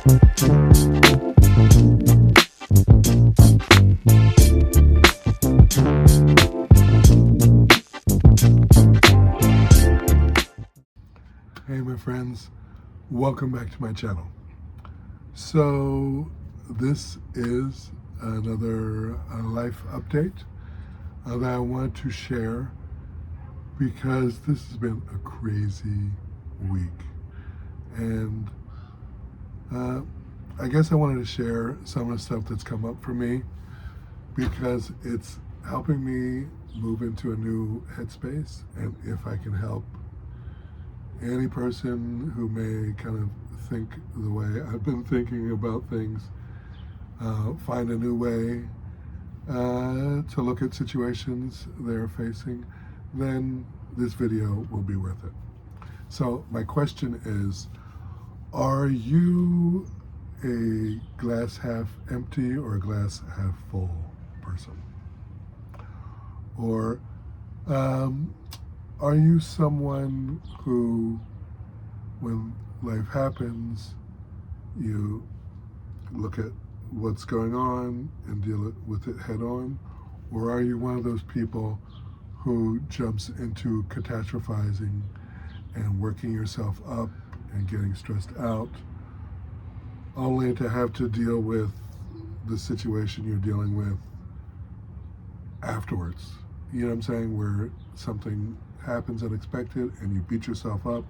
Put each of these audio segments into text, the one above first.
Hey my friends, welcome back to my channel. So this is another life update that I want to share because this has been a crazy week, and I guess I wanted to share some of the stuff that's come up for me because it's helping me move into a new headspace, and if I can help any person who may kind of think the way I've been thinking about things, find a new way to look at situations they're facing, then this video will be worth it. So my question is, are you a glass half empty or a glass half full person? Or are you someone who, when life happens, you look at what's going on and deal with it head on? Or are you one of those people who jumps into catastrophizing and working yourself up and getting stressed out, only to have to deal with the situation you're dealing with afterwards? You know what I'm saying? Where something happens unexpected and you beat yourself up,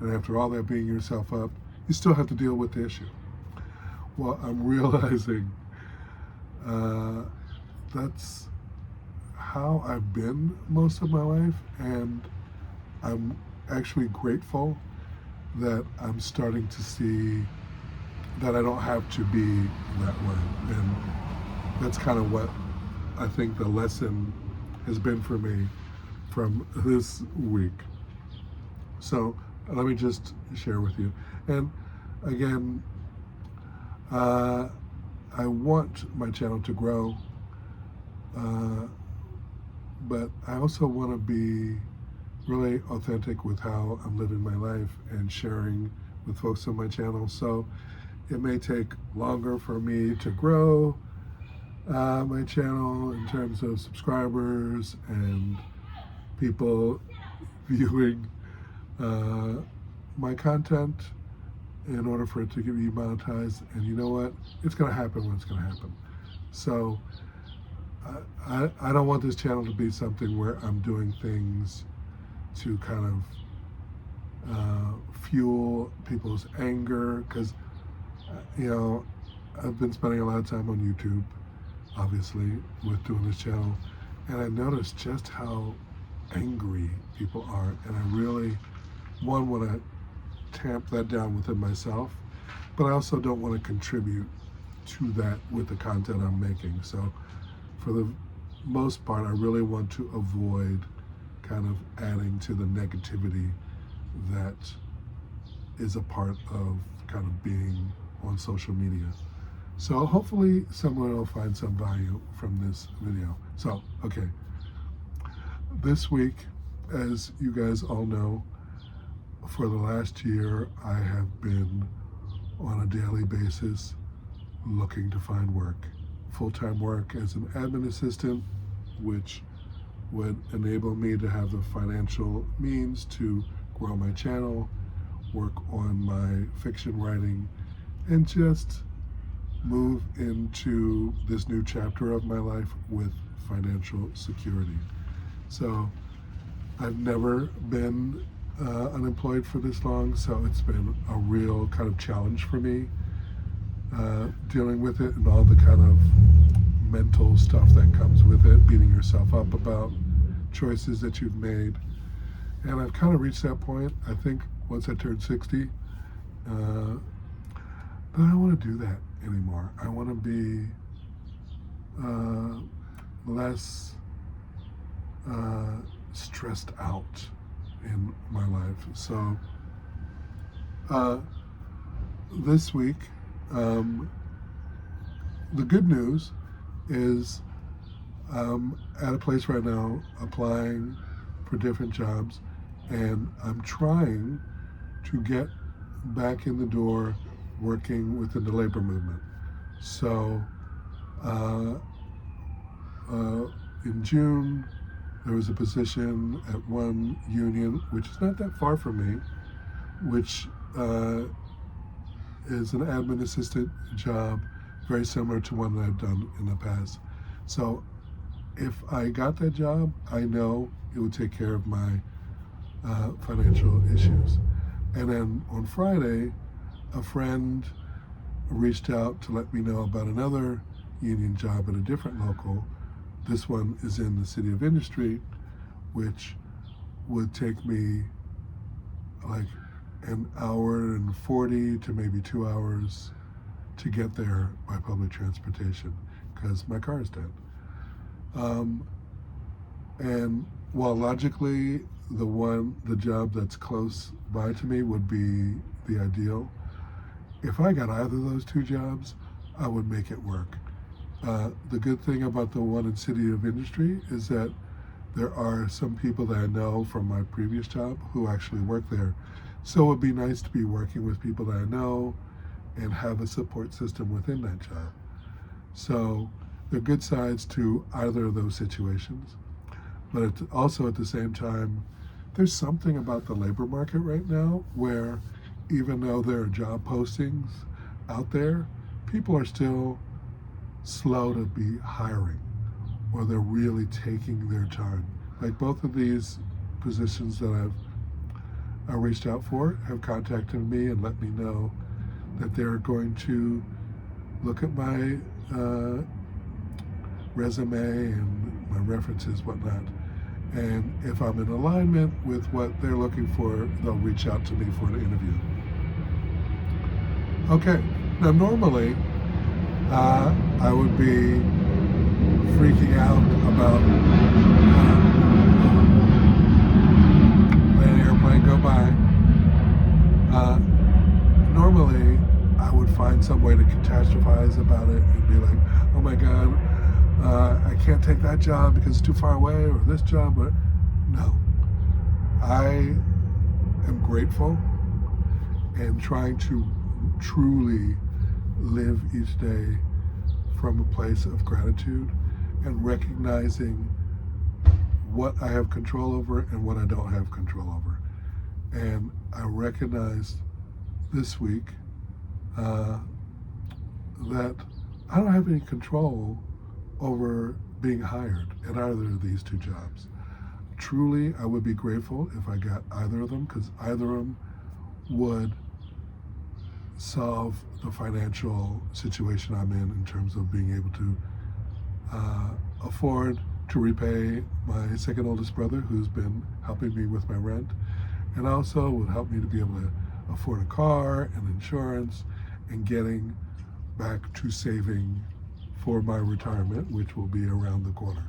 and after all that beating yourself up, you still have to deal with the issue. Well, I'm realizing that's how I've been most of my life, and I'm actually grateful that I'm starting to see that I don't have to be that way. And that's kind of what I think the lesson has been for me from this week. So let me just share with you. And again, I want my channel to grow, but I also want to be really authentic with how I'm living my life and sharing with folks on my channel. So it may take longer for me to grow my channel in terms of subscribers and people viewing my content in order for it to be monetized. And you know what? It's going to happen when it's going to happen. So I don't want this channel to be something where I'm doing things to kind of fuel people's anger, because you know, I've been spending a lot of time on YouTube, obviously, with doing this channel, and I noticed just how angry people are, and I really, one, want to tamp that down within myself, but I also don't want to contribute to that with the content I'm making. So for the most part, I really want to avoid kind of adding to the negativity that is a part of kind of being on social media. So hopefully someone will find some value from this video. So, okay. This week, as you guys all know, for the last year, I have been on a daily basis looking to find work. Full-time work as an admin assistant, which would enable me to have the financial means to grow my channel, work on my fiction writing, and just move into this new chapter of my life with financial security. So I've never been unemployed for this long, so it's been a real kind of challenge for me dealing with it and all the kind of mental stuff that comes with it, beating yourself up about choices that you've made. And I've kind of reached that point, I think, once I turned 60, but I don't want to do that anymore. I want to be less stressed out in my life. So this week, the good news is I'm at a place right now applying for different jobs, and I'm trying to get back in the door working within the labor movement. So uh, in June, there was a position at one union, which is not that far from me, which is an admin assistant job, very similar to one that I've done in the past. So if I got that job, I know it would take care of my financial issues. And then on Friday, a friend reached out to let me know about another union job at a different local. This one is in the City of Industry, which would take me like an hour and 40 to maybe 2 hours to get there by public transportation because my car is dead. And while logically the job that's close by to me would be the ideal, if I got either of those two jobs, I would make it work. The good thing about the one in City of Industry is that there are some people that I know from my previous job who actually work there. So it would be nice to be working with people that I know and have a support system within that job. So there are good sides to either of those situations. But also at the same time, there's something about the labor market right now where even though there are job postings out there, people are still slow to be hiring, or they're really taking their time. Like both of these positions that I reached out for have contacted me and let me know that they're going to look at my resume and my references, whatnot. And if I'm in alignment with what they're looking for, they'll reach out to me for an interview. Okay, now normally I would be freaking out about letting an airplane go by. Normally I would find some way to catastrophize about it and be like, oh my God, I can't take that job because it's too far away, or this job. But no, I am grateful and trying to truly live each day from a place of gratitude and recognizing what I have control over and what I don't have control over. And I recognized this week that I don't have any control over being hired at either of these two jobs. Truly, I would be grateful if I got either of them, because either of them would solve the financial situation I'm in terms of being able to afford to repay my second oldest brother, who's been helping me with my rent, and also would help me to be able to afford a car and insurance and getting back to saving for my retirement, which will be around the corner.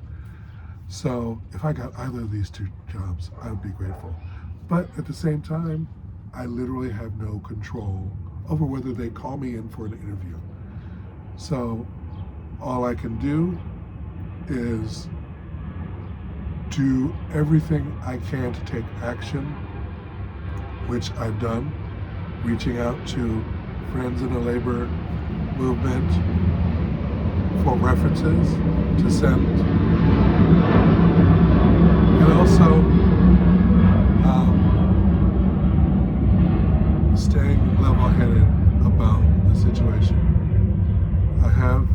So if I got either of these two jobs, I would be grateful. But at the same time, I literally have no control over whether they call me in for an interview. So all I can do is do everything I can to take action, which I've done, reaching out to friends in the labor movement for references to send, and also staying level-headed about the situation. I have,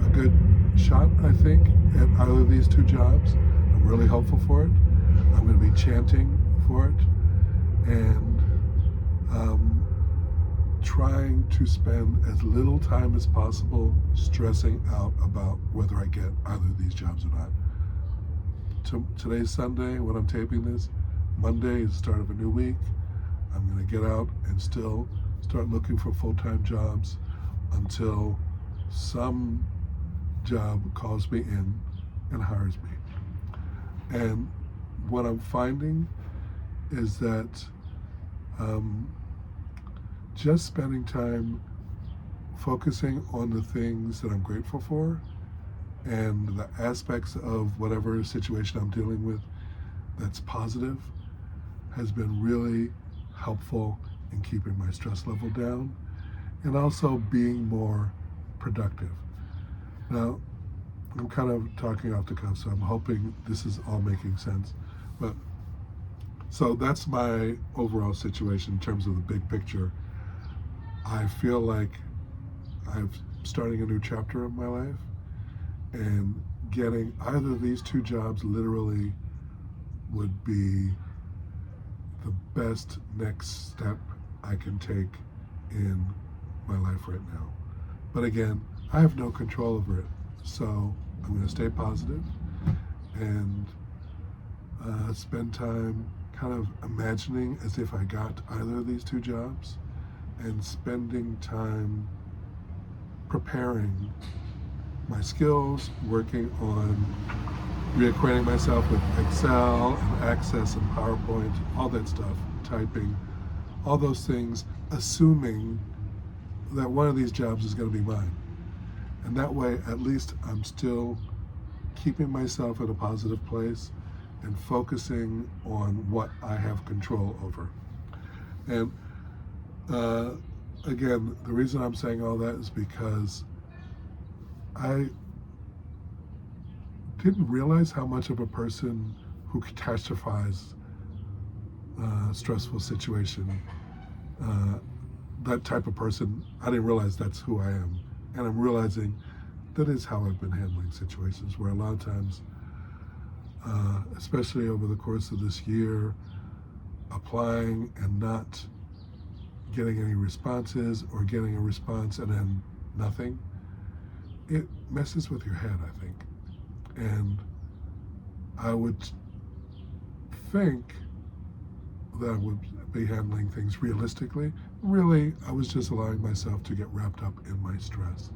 a good shot, I think, at either of these two jobs. I'm really hopeful for it. I'm going to be chanting for it and trying to spend as little time as possible stressing out about whether I get either of these jobs or not. Today's Sunday when I'm taping this. Monday is the start of a new week. I'm going to get out and still start looking for full-time jobs until some job calls me in and hires me. And what I'm finding is that just spending time focusing on the things that I'm grateful for and the aspects of whatever situation I'm dealing with that's positive has been really helpful in keeping my stress level down and also being more productive. Now, I'm kind of talking off the cuff, so I'm hoping this is all making sense. But so that's my overall situation in terms of the big picture. I feel like I'm starting a new chapter of my life, and getting either of these two jobs literally would be the best next step I can take in my life right now. But again, I have no control over it. So I'm going to stay positive and spend time kind of imagining as if I got either of these two jobs and spending time preparing my skills, working on reacquainting myself with Excel and Access and PowerPoint, all that stuff, typing, all those things, assuming that one of these jobs is going to be mine. And that way, at least I'm still keeping myself in a positive place and focusing on what I have control over. And again, the reason I'm saying all that is because I didn't realize how much of a person who catastrophize stressful situation, that type of person, I didn't realize that's who I am. And I'm realizing that is how I've been handling situations where a lot of times, especially over the course of this year, applying and not getting any responses or getting a response and then nothing, it messes with your head, I think. And I would think that I would be handling things realistically. Really, I was just allowing myself to get wrapped up in my stress.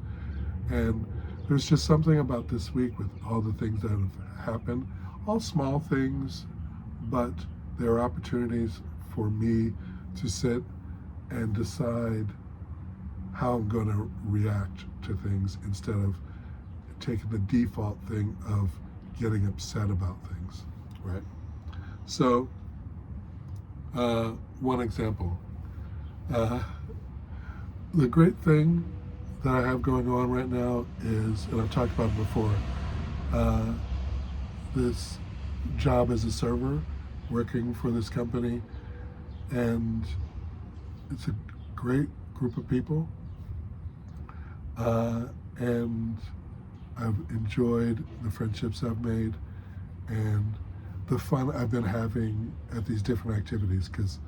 And there's just something about this week with all the things that have happened, all small things, but there are opportunities for me to sit and decide how I'm going to react to things instead of taking the default thing of getting upset about things, right? So, one example. The great thing that I have going on right now is, and I've talked about it before, this job as a server, working for this company, and it's a great group of people, and I've enjoyed the friendships I've made and the fun I've been having at these different activities, because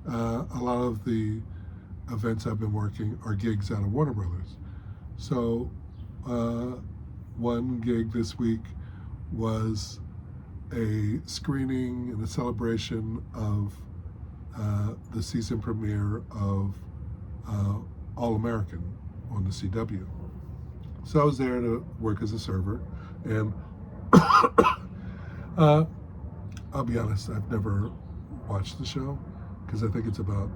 a lot of the events I've been working are gigs out of Warner Brothers. So one gig this week was a screening and a celebration of the season premiere of All American on the CW. So I was there to work as a server, and I'll be honest, I've never watched the show because I think it's about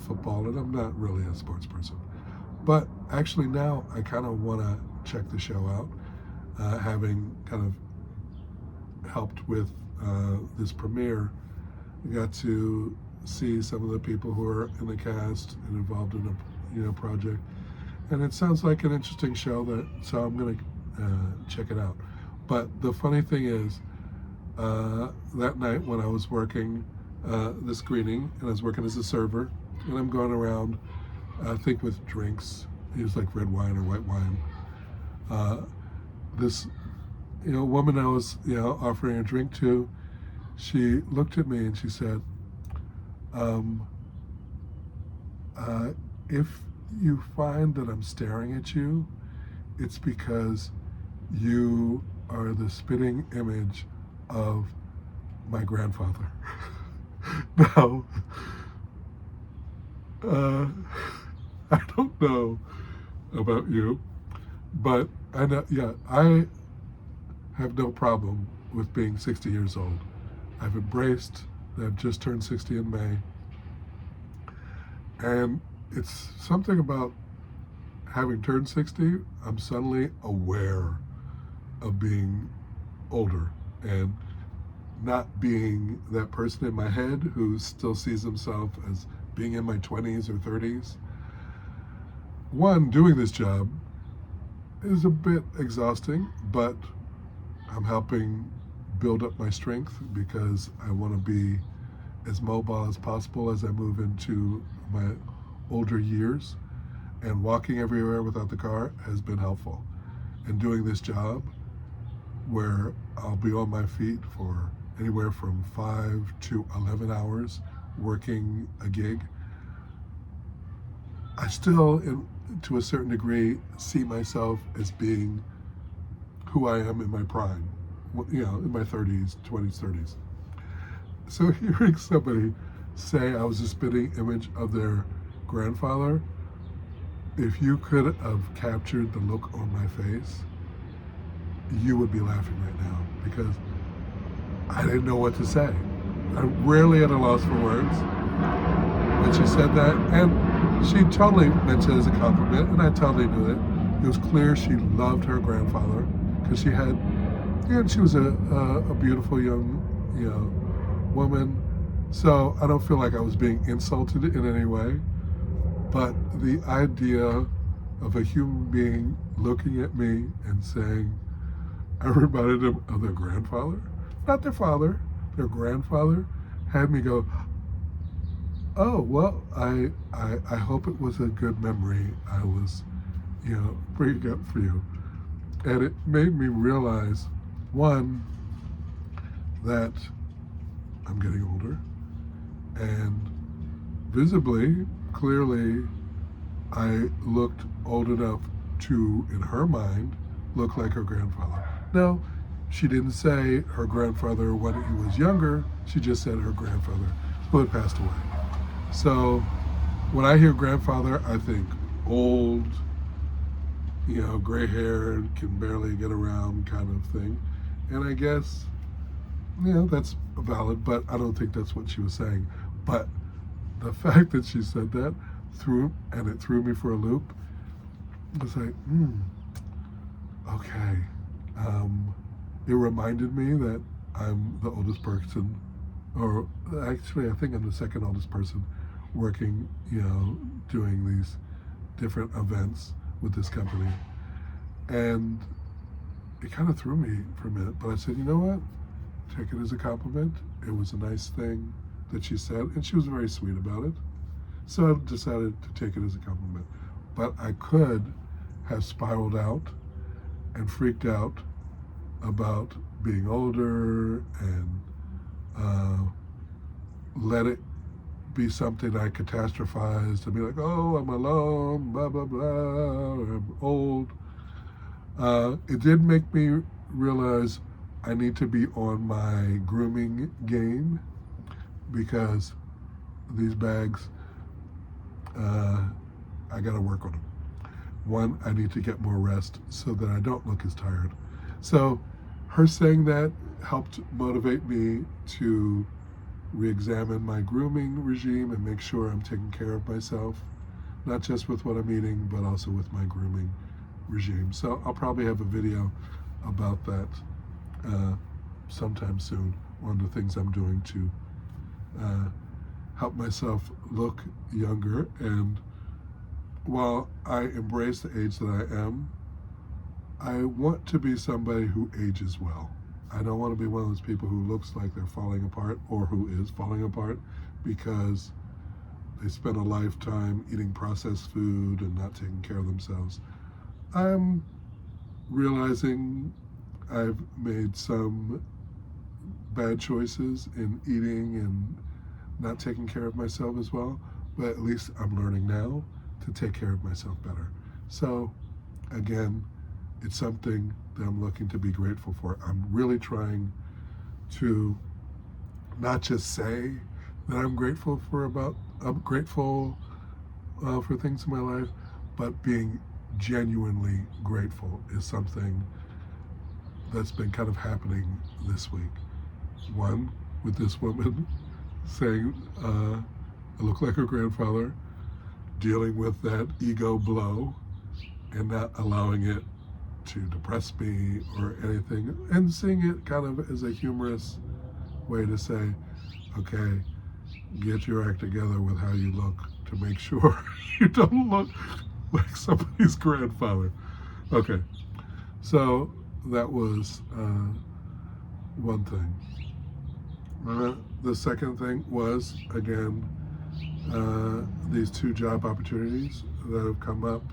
football, and I'm not really a sports person. But actually now I kind of want to check the show out, having kind of helped with this premiere. I got to see some of the people who are in the cast and involved in a project, and it sounds like an interesting show. So I'm going to check it out. But the funny thing is, that night when I was working the screening, and I was working as a server, and I'm going around, I think with drinks, it was like red wine or white wine. This woman I was offering a drink to, she looked at me and she said, if you find that I'm staring at you, it's because you are the spitting image of my grandfather. Now, I don't know about you, but I know, I have no problem with being 60 years old. I've embraced that I've just turned 60 in May. And it's something about having turned 60, I'm suddenly aware of being older and not being that person in my head who still sees himself as being in my 20s or 30s. One, doing this job is a bit exhausting, but I'm helping build up my strength because I want to be as mobile as possible as I move into my older years. And walking everywhere without the car has been helpful. And doing this job where I'll be on my feet for anywhere from 5 to 11 hours working a gig, I still, to a certain degree, see myself as being who I am in my prime, in my 30s, 20s, 30s. So hearing somebody say I was a spitting image of their grandfather, if you could have captured the look on my face, you would be laughing right now because I didn't know what to say. I'm rarely at a loss for words. When she said that, and she totally meant it as a compliment, and I totally knew it. It was clear she loved her grandfather because she had, she was a beautiful young, woman. So I don't feel like I was being insulted in any way. But the idea of a human being looking at me and saying, I reminded them of their grandfather, not their father, their grandfather, had me go, oh, well, I hope it was a good memory I was, bringing up for you. And it made me realize, one, that I'm getting older, and visibly, clearly, I looked old enough to, in her mind, look like her grandfather. Now, she didn't say her grandfather when he was younger, she just said her grandfather who had passed away. So when I hear grandfather, I think old, gray hair, can barely get around kind of thing. And I guess, that's valid, but I don't think that's what she was saying. But the fact that she said that it threw me for a loop. I was like, okay. It reminded me that I'm the oldest person, or actually I think I'm the second oldest person working, doing these different events with this company. And it kind of threw me for a minute, but I said, you know what? Take it as a compliment. It was a nice thing that she said, and she was very sweet about it. So I decided to take it as a compliment. But I could have spiraled out and freaked out about being older and let it be something I catastrophized and be like, oh, I'm alone, blah, blah, blah, or I'm old. It did make me realize I need to be on my grooming game because these bags, I got to work on them. One, I need to get more rest so that I don't look as tired. So her saying that helped motivate me to re-examine my grooming regime and make sure I'm taking care of myself, not just with what I'm eating, but also with my grooming regime. So I'll probably have a video about that sometime soon on the things I'm doing to help myself look younger. And while I embrace the age that I am, I want to be somebody who ages well. I don't want to be one of those people who looks like they're falling apart or who is falling apart because they spent a lifetime eating processed food and not taking care of themselves. I'm realizing I've made some bad choices in eating and not taking care of myself as well, but at least I'm learning now to take care of myself better. So again, it's something that I'm looking to be grateful for. I'm really trying to not just say that I'm grateful for things in my life, but being genuinely grateful is something that's been kind of happening this week. One, with this woman saying I look like her grandfather, dealing with that ego blow and not allowing it to depress me or anything, and seeing it kind of as a humorous way to say, okay, get your act together with how you look to make sure you don't look like somebody's grandfather. Okay, so that was one thing. The second thing was, again, these two job opportunities that have come up.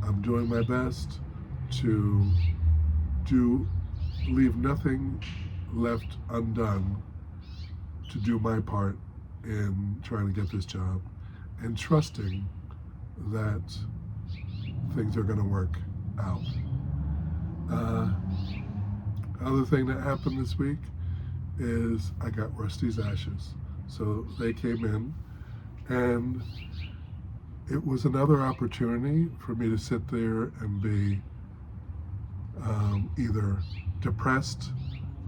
I'm doing my best to leave nothing left undone to do my part in trying to get this job, and trusting that things are going to work out. Other thing that happened this week is I got Rusty's ashes. So they came in, and it was another opportunity for me to sit there and be either depressed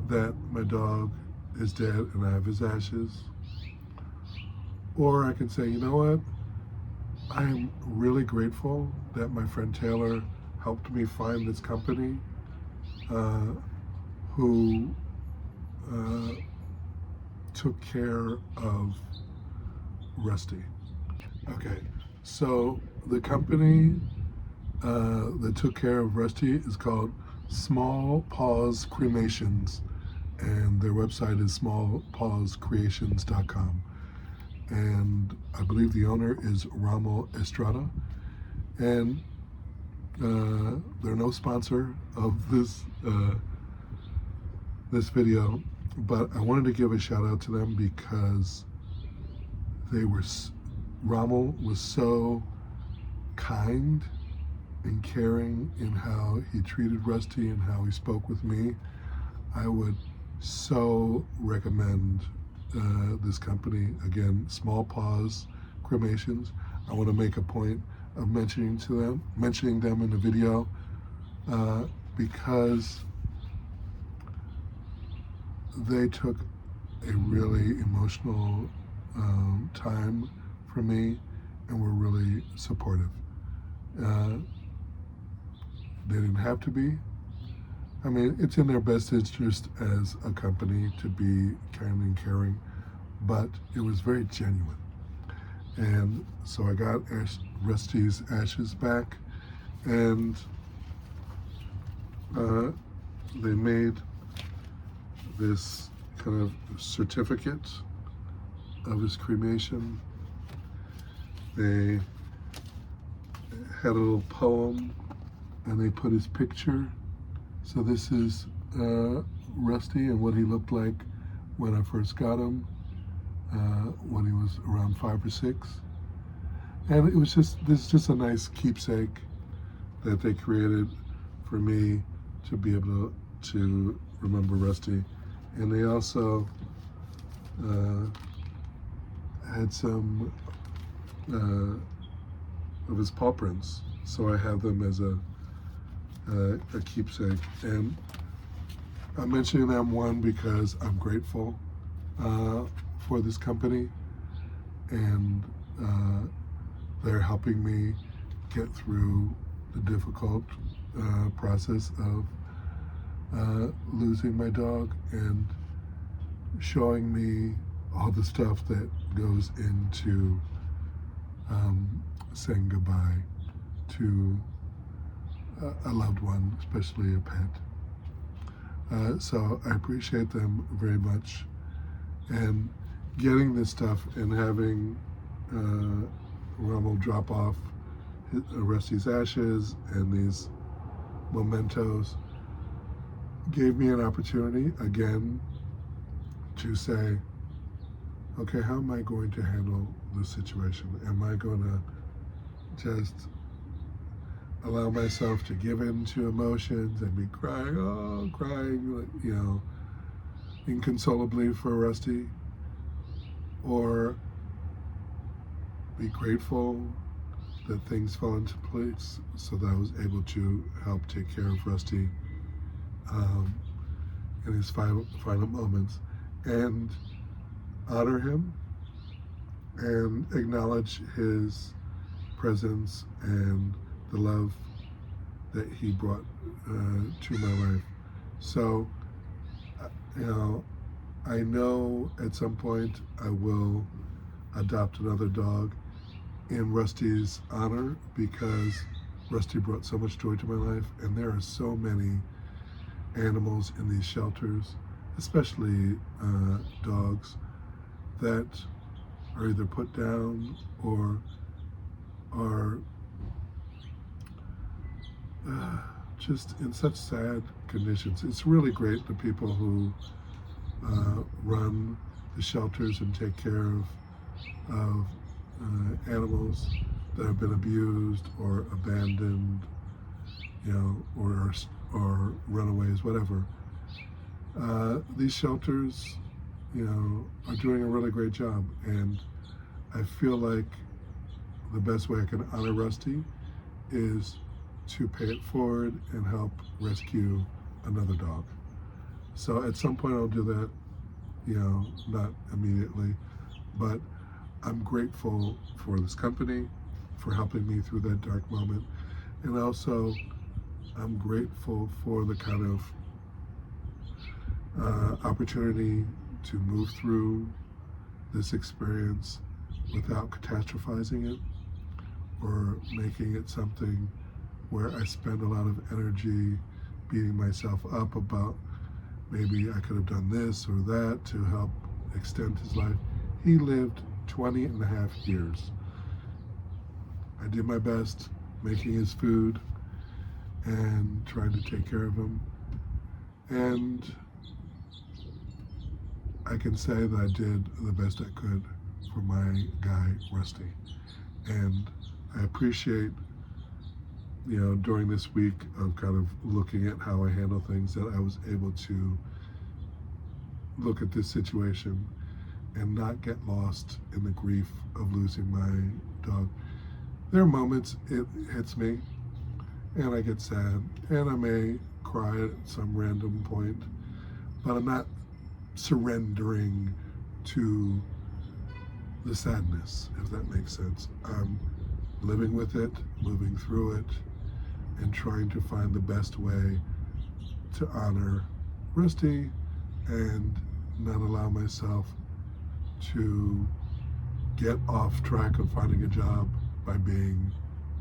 that my dog is dead and I have his ashes, or I can say, you know what, I am really grateful that my friend Taylor helped me find this company who took care of Rusty. Okay, so the company that took care of Rusty is called Small Paws Cremations, and their website is smallpawscreations.com. And I believe the owner is Rommel Estrada, and they're no sponsor of this this video, but I wanted to give a shout out to them because Rommel was so kind and caring in how he treated Rusty and how he spoke with me. I would so recommend this company. Again, Small Paws Cremations. I want to make a point of mentioning them in the video because they took a really emotional time for me and were really supportive. They didn't have to be. I mean, it's in their best interest as a company to be kind and caring, but it was very genuine. And so I got Rusty's ashes back, and they made this kind of certificate of his cremation. They had a little poem, and they put his picture. So this is Rusty and what he looked like when I first got him, when he was around 5 or 6. And it was this is just a nice keepsake that they created for me to be able to remember Rusty. And they also had some of his paw prints, so I have them as a keepsake. And I'm mentioning them, one, because I'm grateful for this company, and they're helping me get through the difficult process of losing my dog and showing me all the stuff that goes into saying goodbye to a loved one, especially a pet. So I appreciate them very much. And getting this stuff and having Rommel drop off Rusty's ashes and these mementos gave me an opportunity again to say, okay, how am I going to handle this situation? Am I going to just allow myself to give in to emotions and be crying, inconsolably for Rusty? Or be grateful that things fell into place so that I was able to help take care of Rusty in his final moments, and honor him and acknowledge his presence and the love that he brought to my life. So, I know at some point I will adopt another dog in Rusty's honor, because Rusty brought so much joy to my life, and there are so many animals in these shelters, especially dogs, that are either put down or are just in such sad conditions. It's really great, the people who run the shelters and take care of animals that have been abused or abandoned, or runaways, whatever. These shelters, are doing a really great job, and I feel like the best way I can honor Rusty is to pay it forward and help rescue another dog. So at some point I'll do that, not immediately, but I'm grateful for this company, for helping me through that dark moment. And also, I'm grateful for the kind of opportunity to move through this experience without catastrophizing it or making it something where I spend a lot of energy beating myself up about maybe I could have done this or that to help extend his life. He lived 20 and a half years. I did my best making his food and trying to take care of him. And I can say that I did the best I could for my guy, Rusty. And I appreciate, during this week of kind of looking at how I handle things, that I was able to look at this situation and not get lost in the grief of losing my dog. There are moments it hits me and I get sad and I may cry at some random point, but I'm not surrendering to the sadness, if that makes sense. I'm living with it, moving through it, and trying to find the best way to honor Rusty and not allow myself to get off track of finding a job by being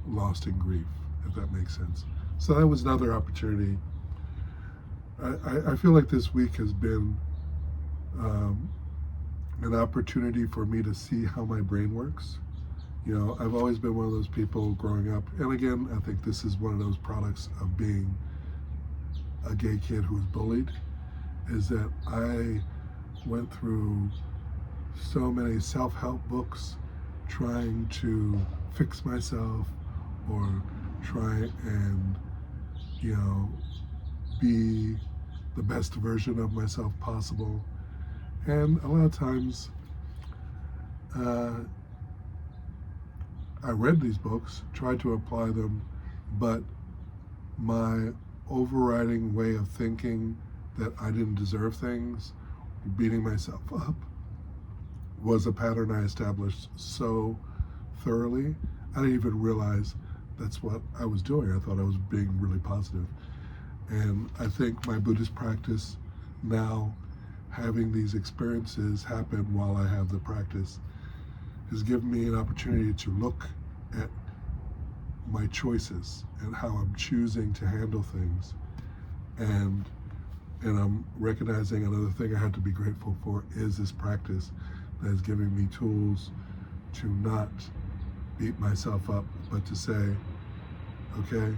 lost in grief, if that makes sense. So that was another opportunity. I feel like this week has been an opportunity for me to see how my brain works. I've always been one of those people growing up, and again, I think this is one of those products of being a gay kid who was bullied, is that I went through so many self-help books trying to fix myself or try and, be the best version of myself possible. And a lot of times, I read these books, tried to apply them, but my overriding way of thinking that I didn't deserve things, beating myself up, was a pattern I established so thoroughly, I didn't even realize that's what I was doing. I thought I was being really positive. And I think my Buddhist practice now, having these experiences happen while I have the practice, has given me an opportunity to look at my choices and how I'm choosing to handle things. And I'm recognizing another thing I have to be grateful for is this practice that is giving me tools to not beat myself up, but to say, okay,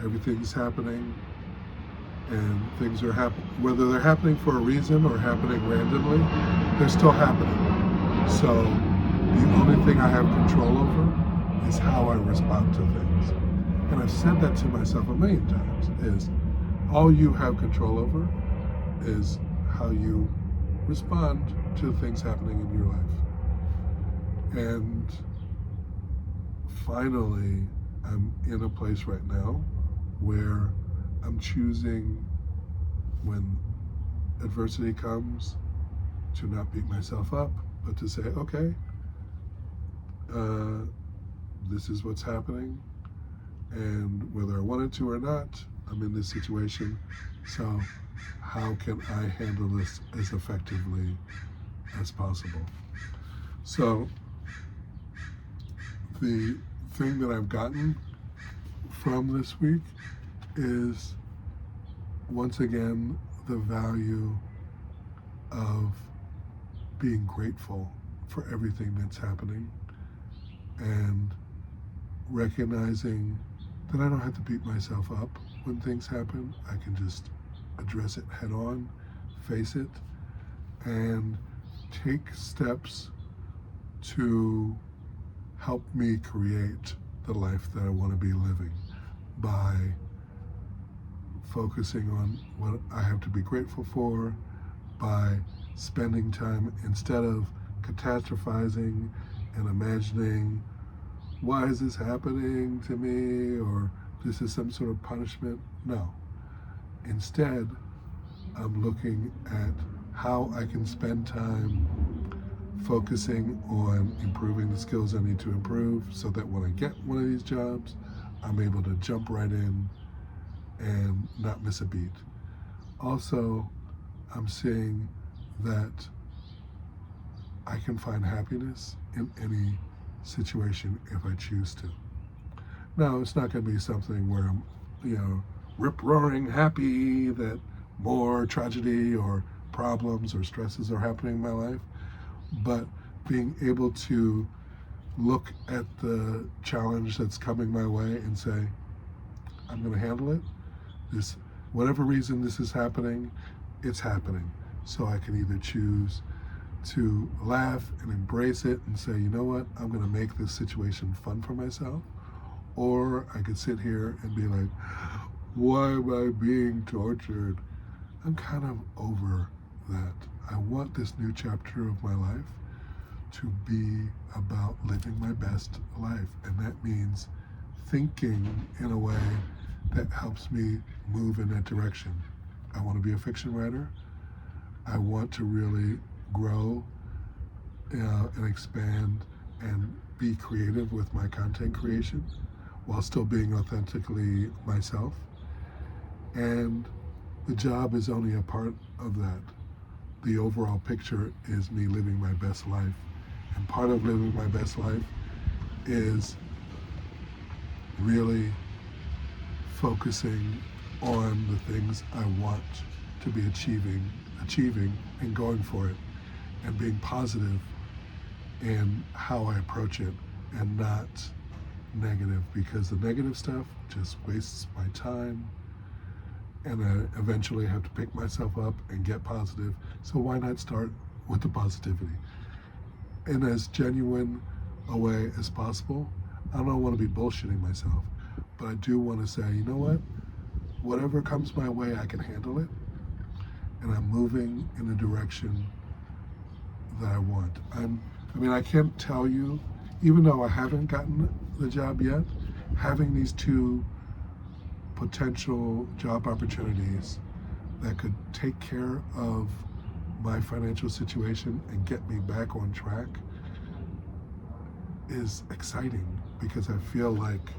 everything's happening and things are happening, whether they're happening for a reason or happening randomly, they're still happening. So the only thing I have control over is how I respond to things. And I've said that to myself a million times, is all you have control over is how you respond to things happening in your life. And finally, I'm in a place right now where I'm choosing, when adversity comes, to not beat myself up, but to say, okay, this is what's happening, and whether I wanted to or not, I'm in this situation, So how can I handle this as effectively as possible? So the thing that I've gotten from this week is, once again, the value of being grateful for everything that's happening, and recognizing that I don't have to beat myself up when things happen. I can just address it head on, face it, and take steps to help me create the life that I want to be living by focusing on what I have to be grateful for, by spending time, instead of catastrophizing and imagining, why is this happening to me, or this is some sort of punishment. No. Instead, I'm looking at how I can spend time focusing on improving the skills I need to improve, so that when I get one of these jobs, I'm able to jump right in and not miss a beat. Also, I'm seeing that I can find happiness in any situation if I choose to. Now, it's not going to be something where I'm, rip-roaring happy that more tragedy or problems or stresses are happening in my life, but being able to look at the challenge that's coming my way and say, I'm going to handle it. This, whatever reason this is happening, it's happening. So I can either choose to laugh and embrace it and say, you know what, I'm going to make this situation fun for myself. Or I could sit here and be like, why am I being tortured? I'm kind of over that. I want this new chapter of my life to be about living my best life. And that means thinking in a way that helps me move in that direction. I want to be a fiction writer. I want to really grow and expand and be creative with my content creation while still being authentically myself. And the job is only a part of that. The overall picture is me living my best life. And part of living my best life is really focusing on the things I want to be achieving and going for it, and being positive in how I approach it and not negative, because the negative stuff just wastes my time and I eventually have to pick myself up and get positive. So why not start with the positivity in as genuine a way as possible? I don't want to be bullshitting myself, but I do want to say, you know what? Whatever comes my way, I can handle it, and I'm moving in the direction that I want. I can't tell you, even though I haven't gotten the job yet, having these two potential job opportunities that could take care of my financial situation and get me back on track is exciting, because I feel like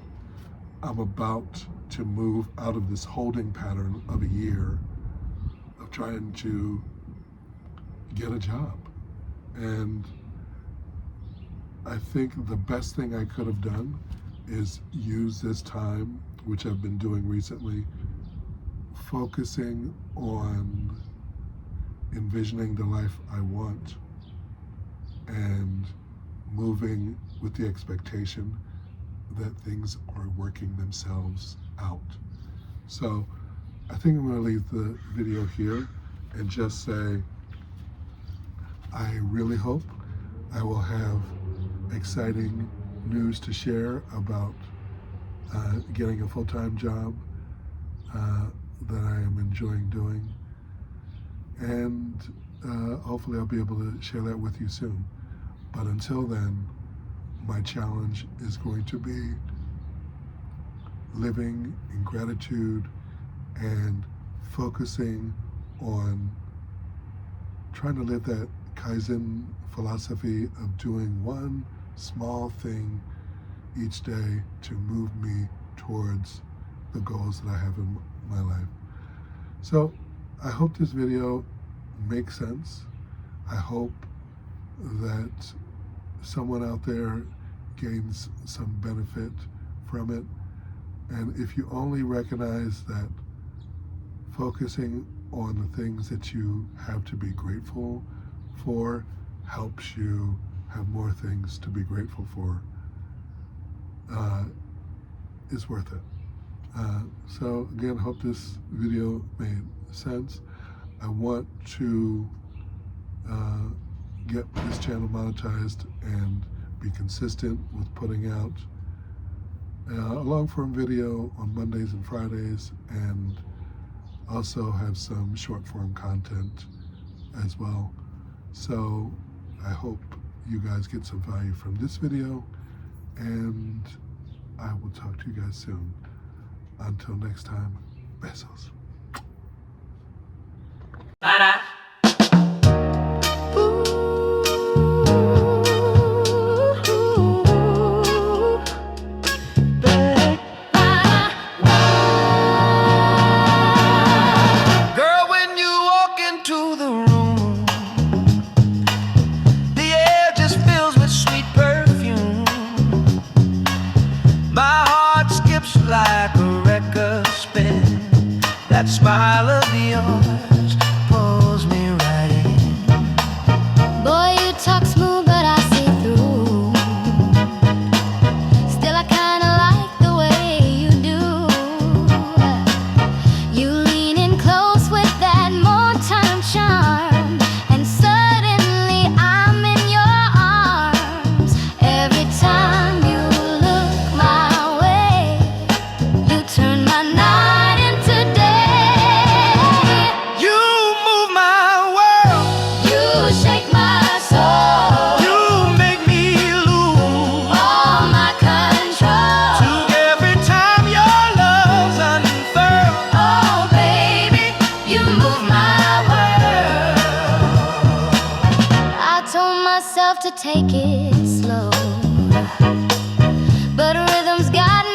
I'm about to move out of this holding pattern of a year of trying to get a job. And I think the best thing I could have done is use this time, which I've been doing recently, focusing on envisioning the life I want and moving with the expectation that things are working themselves out. So I think I'm going to leave the video here and just say, I really hope I will have exciting news to share about getting a full-time job that I am enjoying doing. And hopefully I'll be able to share that with you soon. But until then, my challenge is going to be living in gratitude and focusing on trying to live that Kaizen philosophy of doing one small thing each day to move me towards the goals that I have in my life. So I hope this video makes sense. I hope that someone out there gains some benefit from it. And if you only recognize that focusing on the things that you have to be grateful for helps you have more things to be grateful for, is worth it. So again, hope this video made sense. I want to get this channel monetized and be consistent with putting out a long-form video on Mondays and Fridays, and also have some short-form content as well. So I hope you guys get some value from this video, and I will talk to you guys soon. Until next time, besos. Para. Girl, when you walk into the room, the air just fills with sweet perfume. My heart skips like a record spin. That smile of yours pulls me right in. Boy, you talk smooth, but I see through. Still, I kinda like the way you do. You lean in close with that more time charm, and suddenly I'm in your arms. Every time you look my way, you turn my night into day. You move my world. You shake my soul. You make me lose All my control. to every time your love's unfurled. Oh, baby, you move my world. I told myself to take it slow, but rhythm's got